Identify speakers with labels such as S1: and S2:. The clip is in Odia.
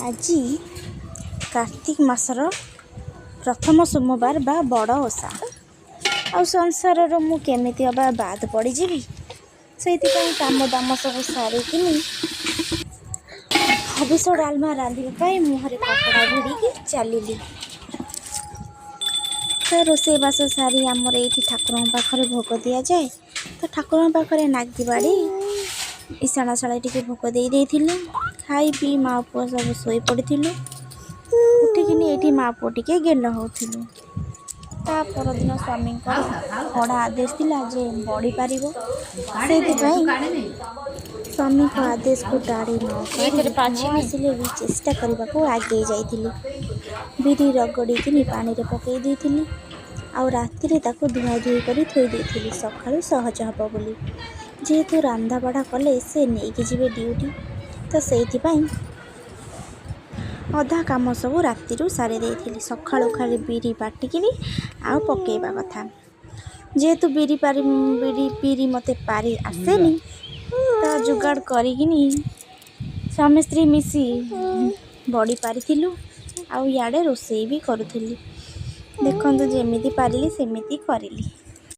S1: ଆଜି କାର୍ତ୍ତିକ ମାସର ପ୍ରଥମ ସୋମବାର ବା ବଡ଼ ଓଷା। ଆଉ ସଂସାରର ମୁଁ କେମିତି ଅବା ବାଦ ପଡ଼ିଯିବି। ସେଇଥିପାଇଁ କାମ ଦାମ ସବୁ ସାରିକିନି ହବିଷ ଡାଲମା ରାନ୍ଧିବା ପାଇଁ ମୁହଁରେ କପଡ଼ା ଭିଡ଼ିକି ଚାଲିଲି। ତ ରୋଷେଇବାସ ସାରି ଆମର ଏଇଠି ଠାକୁରଙ୍କ ପାଖରେ ଭୋଗ ଦିଆଯାଏ। ତ ଠାକୁରଙ୍କ ପାଖରେ ନାଗି ବାଡ଼ି ଇଶାଣ ଶାଳେ ଟିକେ ଭୋଗ ଦେଇଥିଲୁ। ଖାଇ ପିଇ ମାଆ ପୁଅ ସବୁ ଶୋଇପଡ଼ିଥିଲୁ। ଉଠିକିନି ଏଇଠି ମାଆ ପୁଅ ଟିକେ ଗେଲ ହେଉଥିଲୁ। ତା ପରଦିନ ସ୍ୱାମୀଙ୍କର କଡ଼ା ଆଦେଶ ଥିଲା ଯେ ବଢ଼ି ପାରିବ। ସେଇଥିପାଇଁ ସ୍ୱାମୀଙ୍କ ଆଦେଶକୁ ଟାଳି ନ ପାରି ଆସିଲେ ବି ଚେଷ୍ଟା କରିବାକୁ ଆଗେଇ ଯାଇଥିଲି। ବିରି ରଗଡ଼ିକିନି ପାଣିରେ ପକାଇ ଦେଇଥିଲି। ଆଉ ରାତିରେ ତାକୁ ଧୁଆଧୁଇ କରି ଥୋଇ ଦେଇଥିଲି ସକାଳୁ ସହଜ ହେବ ବୋଲି। ଯେହେତୁ ରନ୍ଧାବଢ଼ା କଲେ ସେ ନେଇକି ଯିବେ ଡ୍ୟୁଟି, ତ ସେଇଥିପାଇଁ ଅଧା କାମ ସବୁ ରାତିରୁ ସାରି ଦେଇଥିଲି। ସକାଳୁ ଖାଲି ବିରି ବାଟିକିନି ଆଉ ପକାଇବା କଥା। ଯେହେତୁ ବିରି ମୋତେ ପାରି ଆସେନି, ତ ଯୋଗାଡ଼ କରିକିନି ସ୍ୱାମୀ ସ୍ତ୍ରୀ ମିଶି ବଡ଼ି ପାରିଥିଲୁ। ଆଉ ଇଆଡ଼େ ରୋଷେଇ ବି କରୁଥିଲି। ଦେଖନ୍ତୁ ଯେମିତି ପାରିଲି ସେମିତି କରିଲି।